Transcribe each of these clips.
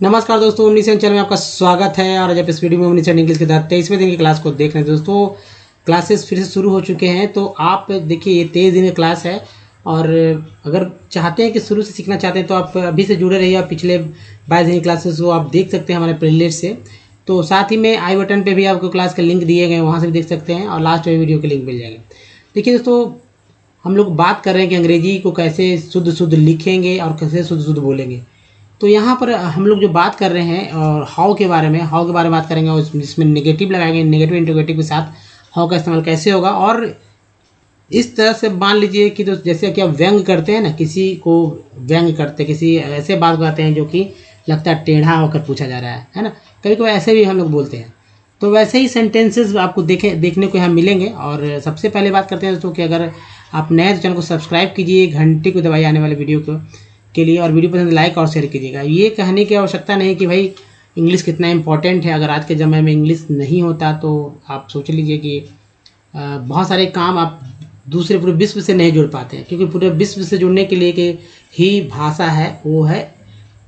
नमस्कार दोस्तों, omniscient channel में आपका स्वागत है। और जब इस वीडियो में ओमनीसेंट इंग्लिश के 23वें दिन की क्लास को देख रहे हैं दोस्तों, क्लासेस फिर से शुरू हो चुके हैं। तो आप देखिए, ये 23 दिन की क्लास है और अगर चाहते हैं कि शुरू से सीखना चाहते हैं तो आप अभी से जुड़े रहिए। आप पिछले 22 दिन की क्लासेस वो आप देख सकते हैं हमारे प्लेलिस्ट से। तो साथ ही में आई बटन पर भी आपको क्लास के लिंक दिए गए, वहाँ से भी देख सकते हैं और लास्ट में वीडियो के लिंक मिल जाएंगे। देखिए दोस्तों, हम लोग बात कर रहे हैं कि अंग्रेजी को कैसे शुद्ध लिखेंगे और कैसे शुद्ध बोलेंगे। तो यहाँ पर हम लोग जो बात कर रहे हैं और हाउ के बारे में बात करेंगे और इसमें नेगेटिव लगाएंगे। नेगेटिव इंटरोगेटिव के साथ हाउ का इस्तेमाल कैसे होगा। और इस तरह से मान लीजिए कि तो जैसे कि आप व्यंग करते हैं ना, किसी को व्यंग करते, किसी ऐसे बात करते हैं जो कि लगता है टेढ़ा होकर पूछा जा रहा है ना। कभी कभी ऐसे भी हम लोग बोलते हैं। तो वैसे ही सेंटेंसेस आपको देखने को यहाँ मिलेंगे। और सबसे पहले बात करते हैं दोस्तों कि अगर आप नए तो चैनल को सब्सक्राइब कीजिए, घंटी को दबाइए आने वाले वीडियो के लिए, और वीडियो पसंद लाइक और शेयर कीजिएगा। ये कहने की आवश्यकता नहीं कि भाई इंग्लिश कितना इंपॉर्टेंट है। अगर आज के ज़माने में इंग्लिश नहीं होता तो आप सोच लीजिए कि बहुत सारे काम आप दूसरे पूरे विश्व से नहीं जुड़ पाते हैं, क्योंकि पूरे विश्व से जुड़ने के लिए कि ही भाषा है वो है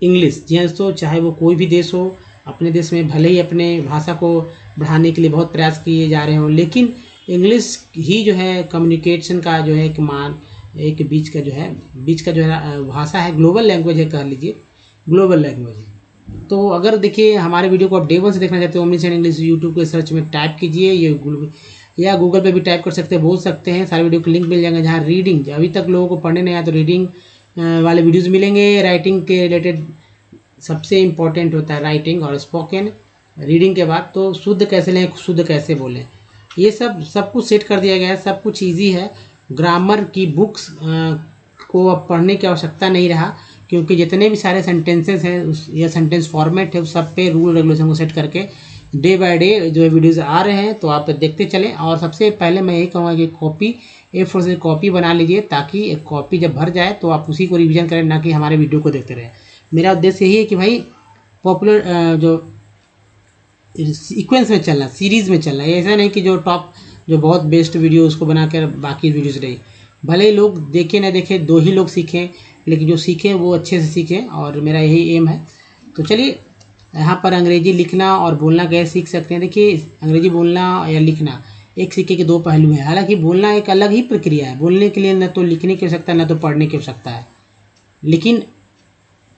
इंग्लिश। जी दोस्तों, चाहे वो कोई भी देश हो, अपने देश में भले ही अपने भाषा को बढ़ाने के लिए बहुत प्रयास किए जा रहे हों, लेकिन इंग्लिश ही जो है कम्युनिकेशन का जो है एक बीच का जो है भाषा है, ग्लोबल लैंग्वेज है, कह लीजिए ग्लोबल लैंग्वेज है। तो अगर देखिए हमारे वीडियो को आप डे 1 से देखना चाहते हो, ओमनीसेंट इंग्लिश यूट्यूब के सर्च में टाइप कीजिए, या गूगल पे भी टाइप कर सकते हैं, बोल सकते हैं। सारे वीडियो के लिंक मिल जाएंगे। जहाँ रीडिंग अभी तक लोगों को पढ़ने नहीं आया तो रीडिंग वाले वीडियोज़ मिलेंगे। राइटिंग के रिलेटेड सबसे इम्पोर्टेंट होता है राइटिंग और स्पोकन। रीडिंग के बाद तो शुद्ध कैसे लें, शुद्ध कैसे बोलें, ये सब कुछ सेट कर दिया गया है। सब कुछ ईजी है। ग्रामर की बुक्स को अब पढ़ने की आवश्यकता नहीं रहा, क्योंकि जितने भी सारे सेंटेंसेस हैं या सेंटेंस फॉर्मेट है, उस सब पे रूल रेगुलेशन को सेट करके डे बाय डे जो वीडियोस आ रहे हैं तो आप देखते चलें। और सबसे पहले मैं यही कहूँगा कि कॉपी A4 से कॉपी बना लीजिए, ताकि एक कॉपी जब भर जाए तो आप उसी को रिवीजन करें, ना कि हमारे वीडियो को देखते रहें। मेरा उद्देश्य यही है कि भाई पॉपुलर जो सीक्वेंस में चलना, सीरीज़ में चलना। ऐसा नहीं कि जो बहुत बेस्ट वीडियो उसको बनाकर बाकी वीडियोस रही। भले ही लोग देखें ना देखें, दो ही लोग सीखें, लेकिन जो सीखें वो अच्छे से सीखें, और मेरा यही एम है। तो चलिए, यहाँ पर अंग्रेजी लिखना और बोलना कैसे सीख सकते हैं। देखिए, अंग्रेजी बोलना या लिखना एक सिक्के के दो पहलू हैं। हालांकि बोलना एक अलग ही प्रक्रिया है। बोलने के लिए न तो लिखने की आवश्यकता, न तो पढ़ने की आवश्यकता है। लेकिन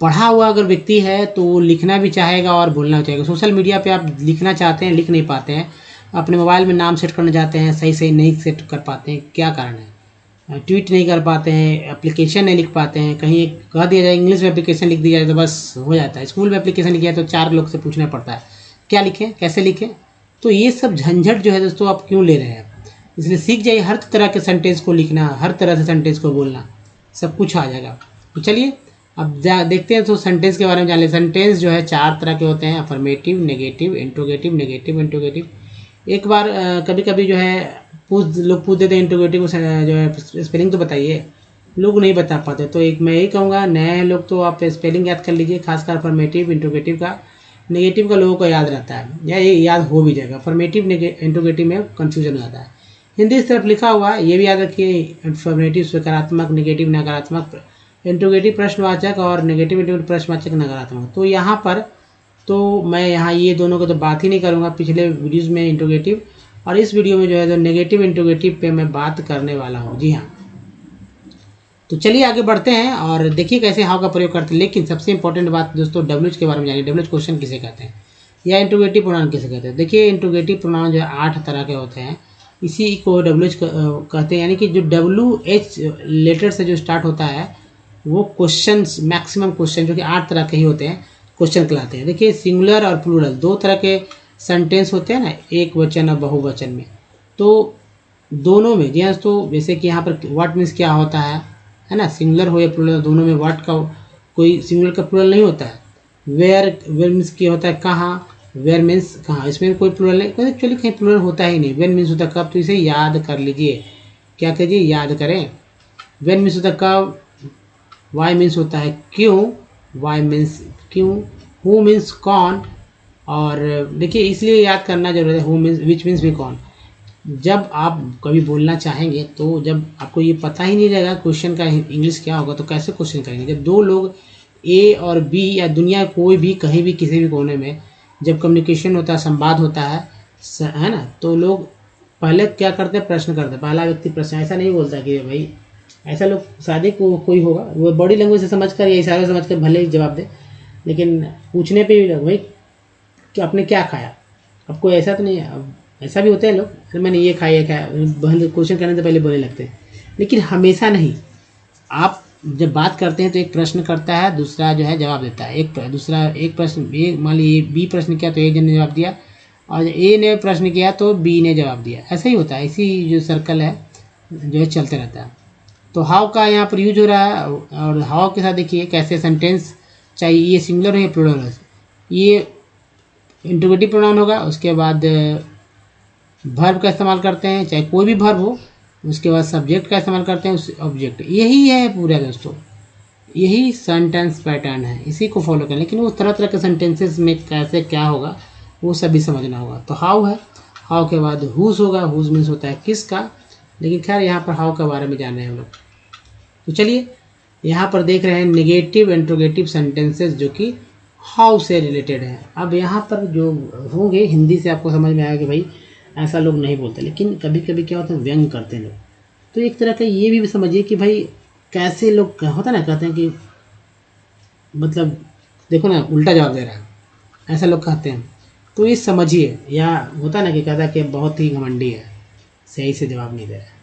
पढ़ा हुआ अगर व्यक्ति है तो वो लिखना भी चाहेगा और बोलना भी चाहेगा। सोशल मीडिया पे आप लिखना चाहते हैं, लिख नहीं पाते हैं। अपने मोबाइल में नाम सेट करना चाहते हैं, सही नहीं सेट कर पाते हैं। क्या कारण है? ट्वीट नहीं कर पाते हैं, एप्लीकेशन नहीं लिख पाते हैं। कहीं कह दिया जाए इंग्लिश में एप्लीकेशन लिख दिया जाए तो बस हो जाता है। स्कूल में एप्लीकेशन लिख दिया तो 4 लोग से पूछना पड़ता है क्या लिखें, कैसे लिखें। तो ये सब झंझट जो है दोस्तों आप क्यों ले रहे हैं? इसलिए सीख जाइए हर तरह के सेंटेंस को लिखना, हर तरह से सेंटेंस को बोलना, सब कुछ आ जाएगा। तो चलिए अब देखते हैं तो सेंटेंस के बारे में जान लें। सेंटेंस जो है 4 तरह के होते हैं, affirmative, negative, interrogative, negative interrogative. एक बार कभी कभी जो है लोग पूछ देते हैं इंट्रोगेटिव जो है स्पेलिंग तो बताइए, लोग नहीं बता पाते। तो मैं यही कहूँगा, नए लोग तो आप स्पेलिंग याद कर लीजिए, खासकर अफर्मेटिव इंट्रोगेटिव का। नेगेटिव का लोगों को याद रहता है, या ये याद हो भी जाएगा। अफर्मेटिव इंट्रोगेटिव में कन्फ्यूजन हो जाता है। हिंदी इस तरफ लिखा हुआ है, ये भी याद रखिए। अफर्मेटिव सकारात्मक, नेगेटिव नकारात्मक, इंट्रोगेटिव प्रश्नवाचक और नेगेटिव प्रश्नवाचक नकारात्मक। तो यहाँ पर तो मैं ये दोनों को तो बात ही नहीं करूँगा। पिछले वीडियोज़ में इंट्रोगेटिव और इस वीडियो में जो है तो नेगेटिव इंट्रोगेटिव पे मैं बात करने वाला हूँ। जी हाँ, तो चलिए आगे बढ़ते हैं और देखिए कैसे हाउ का प्रयोग करते हैं। लेकिन सबसे इंपॉर्टेंट बात दोस्तों, डब्ल्यूएच के बारे में जानिए। डब्ल्यूएच क्वेश्चन किसे कहते हैं या इंट्रोगेटिव प्रोनाउन किसे कहते हैं। देखिए, इंट्रोगेटिव प्रोनाउन जो है 8 तरह के होते हैं, इसी को डब्ल्यूएच कहते हैं। यानी कि जो WH लेटर से जो स्टार्ट होता है वो क्वेश्चन, मैक्सिमम क्वेश्चन जो कि 8 तरह के ही होते हैं, क्वेश्चन कहलाते हैं। देखिए, सिंगुलर और प्लूरल 2 तरह के सेंटेंस होते हैं ना, एक वचन और बहुवचन में। तो दोनों में जी तो जैसे कि यहाँ पर व्हाट मीन्स क्या होता है ना, सिंगुलर हो या प्लूरल, दोनों में व्हाट का कोई सिंगुलर का प्लूरल नहीं होता है। वेयर मीन्स क्या होता है, कहाँ। वेयर मीन्स कहाँ, इसमें कोई प्लूरल नहीं, एक्चुअली कहीं प्लूरल होता ही नहीं। वेन मीन्स होता है कब, तो इसे याद कर लीजिए। क्या कीजिए, याद करें। वेन मीन्स होता है कब। वाई मीन्स होता है क्यों, वाई मीन्स क्यों। हु मीन्स कौन। और देखिए, इसलिए याद करना जरूरी है, हु मीन्स विच मीन्स भी कौन। जब आप कभी बोलना चाहेंगे तो जब आपको ये पता ही नहीं रहेगा क्वेश्चन का इंग्लिश क्या होगा, तो कैसे क्वेश्चन करेंगे। जब 2 लोग ए और बी या दुनिया कोई भी कहीं भी किसी भी कोने में जब कम्युनिकेशन होता है, संवाद होता है ना, तो लोग पहले क्या करते हैं, प्रश्न करते हैं। पहला व्यक्ति प्रश्न, ऐसा नहीं बोलता कि भाई, ऐसा लोग शादी को कोई होगा वो बॉडी लैंग्वेज से समझ कर या इशारे से समझ कर भले ही जवाब दे, लेकिन पूछने पे भी लोग भाई कि आपने क्या खाया, अब कोई ऐसा तो नहीं है। अब ऐसा भी होता है लोग, अरे मैंने ये खाया ये खाया, क्वेश्चन करने से पहले बोलने लगते हैं, लेकिन हमेशा नहीं। आप जब बात करते हैं तो एक प्रश्न करता है, दूसरा जो है जवाब देता है। एक प्रश्न, एक मान लीजिए बी प्रश्न किया तो ए ने जवाब दिया, और ए ने प्रश्न किया तो बी ने जवाब दिया। ऐसा ही होता है, इसी जो सर्कल है जो है चलते रहता है। तो हाउ का यहाँ पर यूज हो रहा है, और हाउ के साथ देखिए कैसे सेंटेंस, चाहे ये सिंगुलर हो या प्लूरल हो, ये इंट्रोगेटिव प्रोनाउन होगा, उसके बाद वर्ब का इस्तेमाल करते हैं, चाहे कोई भी वर्ब हो, उसके बाद सब्जेक्ट का इस्तेमाल करते हैं, उस ऑब्जेक्ट। यही है पूरा दोस्तों, यही सेंटेंस पैटर्न है, इसी को फॉलो करें। लेकिन वो तरह तरह के सेंटेंसेस में कैसे क्या होगा वो सभी समझना होगा। तो हाउ है, हाउ के बाद हुज होगा, हुज मीन्स होता है किसका, लेकिन खैर यहाँ पर हाउ के बारे में जान रहे हैं हम लोग। तो चलिए यहाँ पर देख रहे हैं नेगेटिव इंट्रोगेटिव सेंटेंसेस जो कि हाउ से रिलेटेड है। अब यहाँ पर जो होंगे हिंदी से आपको समझ में आया कि भाई ऐसा लोग नहीं बोलते, लेकिन कभी कभी क्या होता है व्यंग करते हैं लोग। तो एक तरह का ये भी समझिए कि भाई कैसे लोग होता है ना, कहते हैं कि मतलब देखो ना उल्टा जवाब दे रहा है, ऐसा लोग कहते हैं। तो ये समझिए, या होता है ना कि कहता है कि बहुत ही घमंडी है, सही से जवाब नहीं दे रहा है।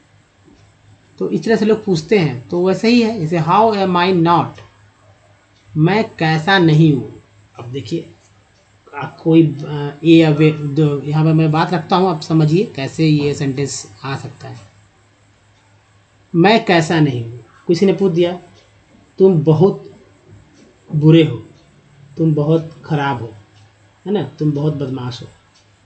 तो इस तरह से लोग पूछते हैं, तो वैसे ही है, जैसे हाउ एम आई नॉट, मैं कैसा नहीं हूँ। अब देखिए कोई ए या वे, यहाँ पर मैं बात रखता हूँ, आप समझिए कैसे ये सेंटेंस आ सकता है। मैं कैसा नहीं हूँ, किसी ने पूछ दिया तुम बहुत बुरे हो, तुम बहुत खराब हो, है ना, तुम बहुत बदमाश हो।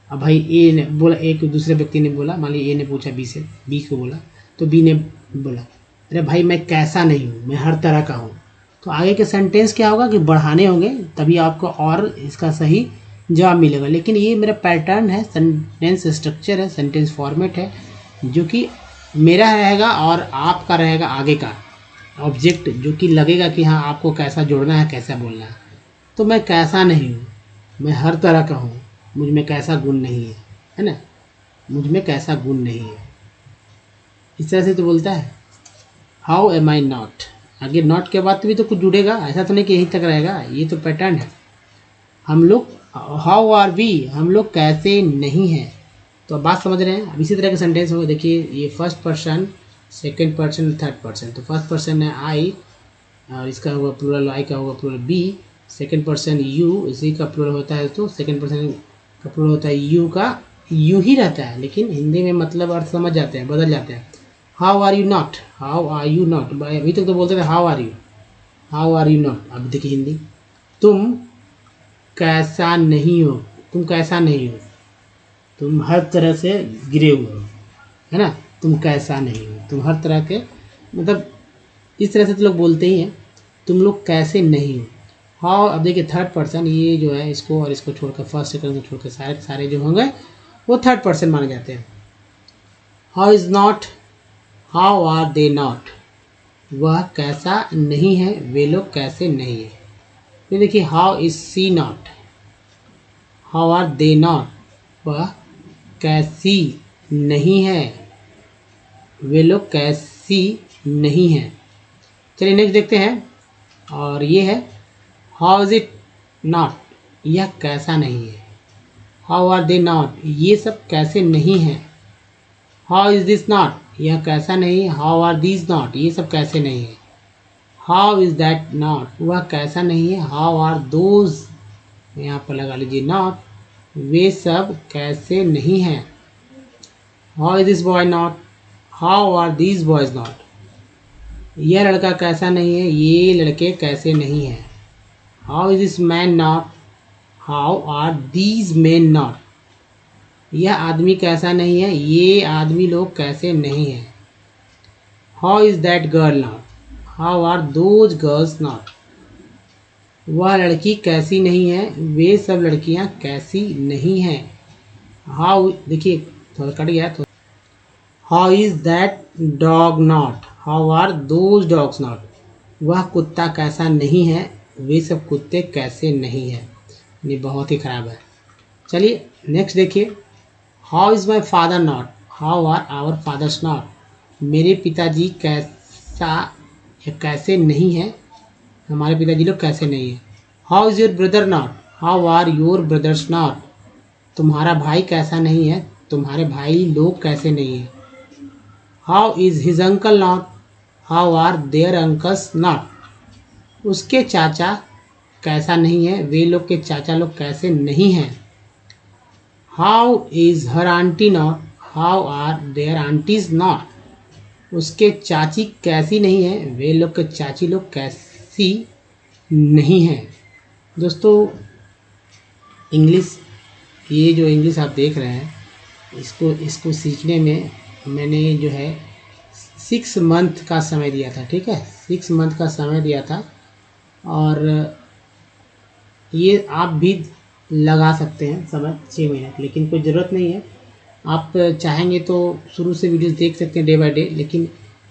अब भाई ए ने बोला, एक दूसरे व्यक्ति ने बोला, मान लीजिए ए ने पूछा बी से, बी को बोला, तो बी ने बोला अरे भाई मैं कैसा नहीं हूँ, मैं हर तरह का हूँ। तो आगे के सेंटेंस क्या होगा कि बढ़ाने होंगे, तभी आपको और इसका सही जवाब मिलेगा। लेकिन ये मेरा पैटर्न है, सेंटेंस स्ट्रक्चर है, सेंटेंस फॉर्मेट है, जो कि मेरा रहेगा और आपका रहेगा आगे का ऑब्जेक्ट, जो कि लगेगा कि हाँ आपको कैसा जोड़ना है, कैसा बोलना है। तो मैं कैसा नहीं हूँ, मैं हर तरह का हूँ, मुझ में कैसा गुण नहीं है ना, मुझ में कैसा गुण नहीं है, इस तरह से तो बोलता है। हाउ एम आई नॉट, आगे नॉट के बाद भी तो कुछ जुड़ेगा, ऐसा तो नहीं कि यहीं तक रहेगा, ये तो पैटर्न है। हम लोग हाउ आर वी, हम लोग कैसे नहीं हैं। तो अब बात समझ रहे हैं। अब इसी तरह के सेंटेंस होगा, देखिए ये first person, second person, third person. तो फर्स्ट पर्सन है आई, और इसका होगा प्लूरल, आई का होगा plural we. Second person you, इसी का प्लूरल होता है, तो सेकंड पर्सन का प्लूरल होता है यू का, यू ही रहता है, लेकिन हिंदी में मतलब अर्थ समझ जाते हैं, बदल जाते हैं। How are you not, how are you not, अभी तक तो बोलते थे how are you, how are you not. अब देखिए हिंदी, तुम कैसा नहीं हो, तुम कैसा नहीं हो, तुम हर तरह से गिरे हुए हो, है ना, तुम कैसा नहीं हो, तुम हर तरह के, मतलब इस तरह से तो लोग बोलते ही हैं, तुम लोग कैसे नहीं हो। हाउ, अब देखिए थर्ड पर्सन, ये जो है इसको और इसको छोड़कर, फर्स्ट सेकंड को छोड़कर सारे सारे जो होंगे वो थर्ड पर्सन माने जाते हैं। How is not, how are they not, वह कैसा नहीं है, वे लोग कैसे नहीं है। फिर देखिए how is she not, how are they not, वह कैसी नहीं है, वे लोग कैसी नहीं है। चलिए नेक्स्ट देखते हैं, और ये है हाउ इज इट नॉट, यह कैसा नहीं है। हाउ आर दे नॉट, ये सब कैसे नहीं है। हाउ इज दिस नॉट, यह कैसा नहीं। हाउ आर दीज नॉट, ये सब कैसे नहीं है। हाउ इज दैट नॉट, वह कैसा नहीं है। हाउ आर दोज, यहाँ पर लगा लीजिए नॉट, वे सब कैसे नहीं हैं। How is this boy not, how are these boys not, यह लड़का कैसा नहीं है, ये लड़के कैसे नहीं हैं। How is this man not, how are these men not, यह आदमी कैसा नहीं है, ये आदमी लोग कैसे नहीं हैं। How is that girl not, how are those girls not, वह लड़की कैसी नहीं है, वे सब लड़कियां कैसी नहीं हैं। हाउ, देखिए थोड़ा कट गया तो, how is that dog not, how are those dogs not, वह कुत्ता कैसा नहीं है, वे सब कुत्ते कैसे नहीं हैं। ये बहुत ही ख़राब है। चलिए नेक्स्ट देखिए, how is my father not, how are our fathers not. मेरे पिताजी कैसे नहीं हैं, हमारे पिताजी लोग कैसे नहीं हैं। How is your brother not, how are your brothers not. तुम्हारा भाई कैसा नहीं है, तुम्हारे भाई लोग कैसे नहीं हैं। How is his uncle not, how are their uncles not. उसके चाचा कैसा नहीं है, वे लोग के चाचा लोग कैसे नहीं हैं। How is her aunty not, how are their aunties not. उसके चाची कैसी नहीं है, वे लोग के चाची लोग कैसी नहीं हैं। दोस्तों इंग्लिश, ये जो इंग्लिश आप देख रहे हैं, इसको सीखने में मैंने जो है 6 मंथ का समय दिया था। ठीक है, 6 मंथ का समय दिया था, और ये आप भी लगा सकते हैं समय 6 महीने, लेकिन कोई ज़रूरत नहीं है। आप चाहेंगे तो शुरू से वीडियोस देख सकते हैं डे बाय डे, लेकिन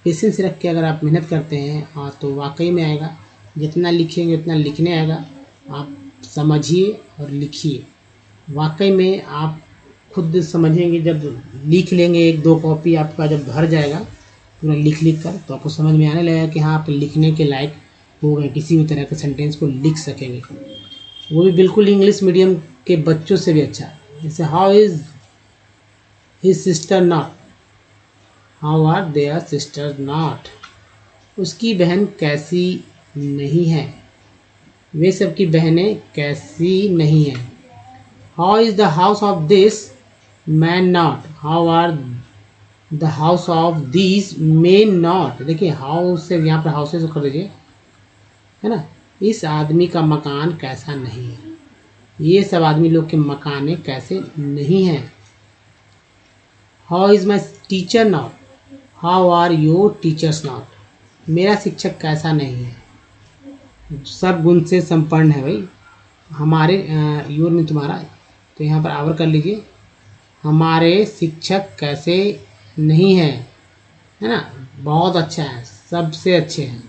पेशेंस रख के अगर आप मेहनत करते हैं तो वाकई में आएगा। जितना लिखेंगे उतना लिखने आएगा। आप समझिए और लिखिए, वाकई में आप खुद समझेंगे। जब लिख लेंगे 1-2 कॉपी आपका जब भर जाएगा पूरा लिख कर, तो आपको समझ में आने लगेगा कि हाँ आप लिखने के लायक हो गए, किसी भी तरह के सेंटेंस को लिख सकेंगे, वो भी बिल्कुल इंग्लिश मीडियम के बच्चों से भी अच्छा। जैसे how is his sister not, how are their sister not. उसकी बहन कैसी नहीं है, वे सब की बहनें कैसी नहीं हैं। How is the house of this man not, how are the house of this men not. देखिए हाउ से यहाँ पर हाउसेस कर दीजिए, है ना। इस आदमी का मकान कैसा नहीं है, ये सब आदमी लोग के मकाने कैसे नहीं हैं। How is my teacher not, how are your teachers not. मेरा शिक्षक कैसा नहीं है, सब गुण से संपन्न है भाई। हमारे योर में तुम्हारा, तो यहाँ पर आवर कर लीजिए। हमारे शिक्षक कैसे नहीं है, है ना, बहुत अच्छा है, सबसे अच्छे हैं।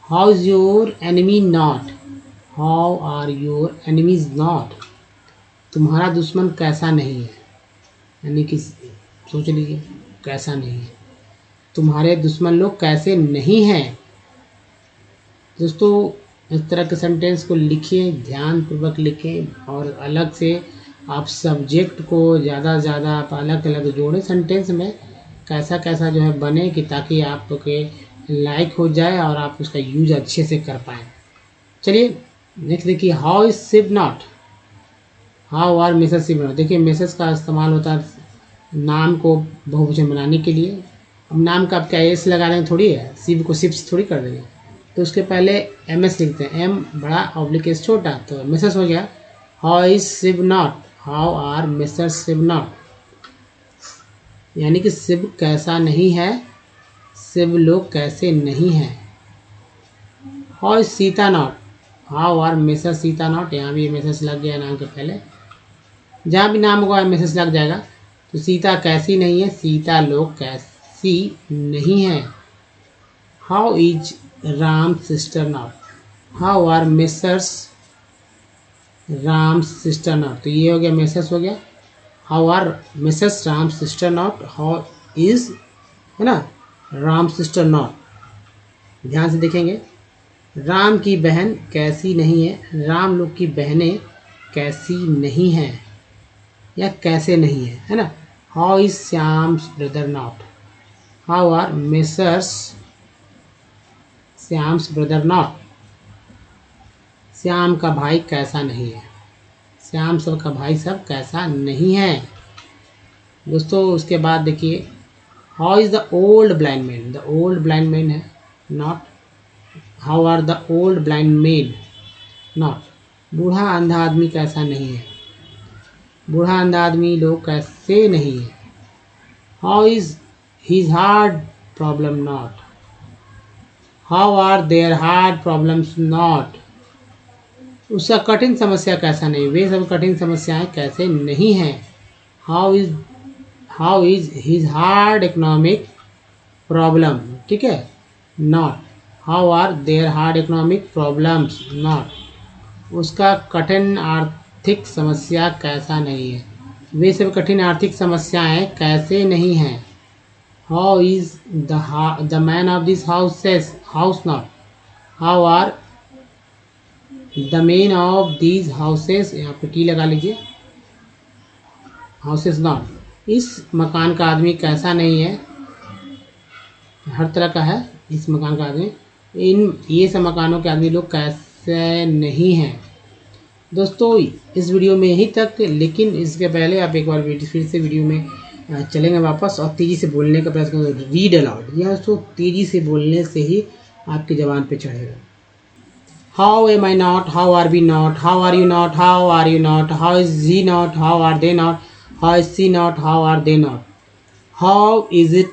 How is your enemy not, how are your enemies not. तुम्हारा दुश्मन कैसा नहीं है, यानी कि सोच लीजिए कैसा नहीं है, तुम्हारे दुश्मन लोग कैसे नहीं हैं। दोस्तों इस तरह के सेंटेंस को लिखिए, ध्यानपूर्वक लिखें, और अलग से आप सब्जेक्ट को ज़्यादा से ज़्यादा आप अलग अलग जोड़ें सेंटेंस में, कैसा कैसा जो है बने, कि ताकि आपके लाइक हो जाए और आप उसका यूज अच्छे से कर पाएँ। चलिए नेक्स्ट देखिए, how is Shiv not, how are Mrs Shiv not. देखिए मिसेस का इस्तेमाल होता है नाम को बहुवचन बनाने के लिए। अब नाम का आप क्या एस लगा देंगे थोड़ी है, शिव को शिप्स थोड़ी कर देंगे, तो उसके पहले एम एस लिखते हैं, एम बड़ा ऑब्लिक एस छोटा, तो मिसेस हो गया। How is Shiv not, how are Mr Shiv not, यानी कि शिव कैसा नहीं है, शिव लोग कैसे नहीं हैं। How is Sita not, how are Mrs Sita not. यहाँ भी मिसेस लग गया नाम के पहले, जहाँ भी नाम होगा मिसेस लग जाएगा। तो सीता कैसी नहीं है, सीता लोग कैसी नहीं है। How is Ram sister not, how are Mrs Ram sister not. तो ये हो गया मिसेस हो गया। How are Mrs Ram sister not, how is, है ना, राम सिस्टर नॉट। ध्यान से देखेंगे, राम की बहन कैसी नहीं है, राम लोग की बहनें कैसी नहीं हैं या कैसे नहीं है, है ना। How is Shyam's brother not, how are Mrs Shyam's brother not. Shyam का भाई कैसा नहीं है, श्याम सब का भाई सब कैसा नहीं है। दोस्तों उसके बाद देखिए, how is the old blind man, the old blind man है not, how are the old blind man not. बूढ़ा अंधा आदमी कैसा नहीं है, बूढ़ा अंधा आदमी लोग कैसे नहीं है। How is his hard problem not, how are their hard problems not. उसका कठिन समस्या कैसा नहीं, वे सब कठिन समस्याएं कैसे नहीं हैं। How is his hard economic problem, ठीक है, not, how are their hard economic problems not. उसका कठिन आर्थिक समस्या कैसा नहीं है, वे सब कठिन आर्थिक समस्याएं कैसे नहीं हैं। How is the man of this house not. How are the men of these houses, यहाँ पे टी लगा लीजिए, हाउसेस नॉट। इस मकान का आदमी कैसा नहीं है, हर तरह का है इस मकान का आदमी। ये सब मकानों के आदमी लोग कैसे नहीं हैं। दोस्तों इस वीडियो में यहीं तक, लेकिन इसके पहले आप एक बार फिर से वीडियो में चलेंगे वापस और तेज़ी से बोलने का प्रयास करेंगे। रीड अलाउड, यह दोस्तों तेज़ी से बोलने से ही आपकी ज़बान पे चढ़ेगा। How am I not, how are we not, how are you not, how are you not, how is he not, how are they not, how is she not, how are they not, how is it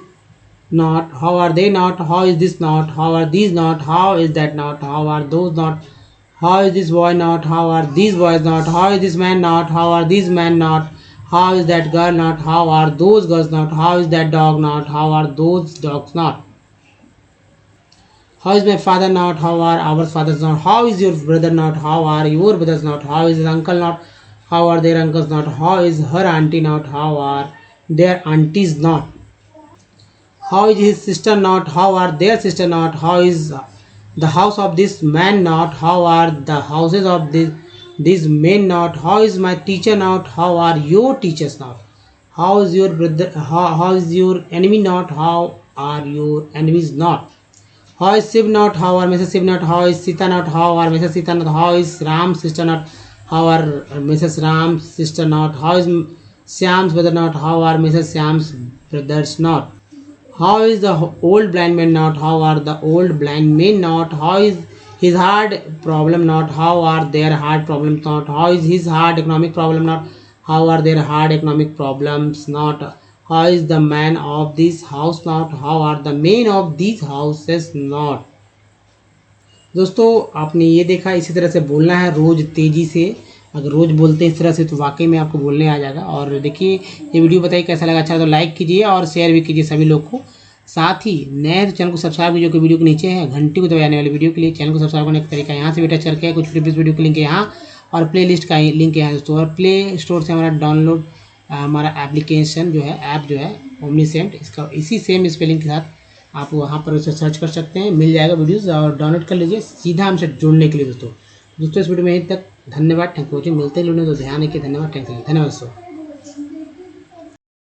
not, how are they not, how is this not, how are these not, how is that not, how are those not, how is this boy not, how are these boys not, how is this man not, how are these men not, how is that girl not, how are those girls not, how is that dog not, how are those dogs not, how is my father not, how are our fathers not, how is your brother not, how are your brothers not, how is his uncle not, how are their uncles not, how is her auntie not, how are their aunties not, how is his sister not, how are their sister not, how is the house of this man not, how are the houses of these men not, how is my teacher not, how are your teachers not, how is your brother, how is your enemy not, how are your enemies not, how is Shiv not, how are Mrs. Shiv not, how is Sita not, how are Mrs. Sita not, how is Ram's sister not, how are Mrs. Ram's sister not, how is Shyam's brother not, how are Mrs. Shyam's brothers not, how is the old blind man not, how are the old blind men not, how is his hard problem not, how are their hard problems not, how is his hard economic problem not, how are their hard economic problems not, how is the man of this house not, how are the men of these houses not। दोस्तों आपने ये देखा, इसी तरह से बोलना है रोज़ तेज़ी से। अगर रोज़ बोलते हैं इस तरह से तो वाकई में आपको बोलने आ जाएगा। और देखिए ये वीडियो बताइए कैसा लगा, अच्छा तो लाइक कीजिए और शेयर भी कीजिए सभी लोग को। साथ ही नए तो चैनल को सब्सक्राइब कीजिए, जो कि वीडियो के नीचे है घंटी को दबाने वाले वीडियो के लिए चैनल को सब्सक्राइब करने का तरीका यहाँ से भी टच करके कुछ प्रीवियस वीडियो के लिंक है यहाँ और प्ले लिस्ट का लिंक है दोस्तों। और प्ले स्टोर से हमारा डाउनलोड हमारा एप्लीकेशन जो है, ऐप जो है ओमनीसेंट, इसका इसी सेम स्पेलिंग के साथ आप वहाँ पर उसे सर्च कर सकते हैं, मिल जाएगा वीडियोस और डाउनलोड कर लीजिए सीधा हमसे जुड़ने के लिए। दोस्तों इस वीडियो में यहीं तक, धन्यवाद, थैंक यू वॉचिंग। मिलते हैं तो ध्यान रखिए, धन्यवाद, थैंक यू, धन्यवाद दोस्तों।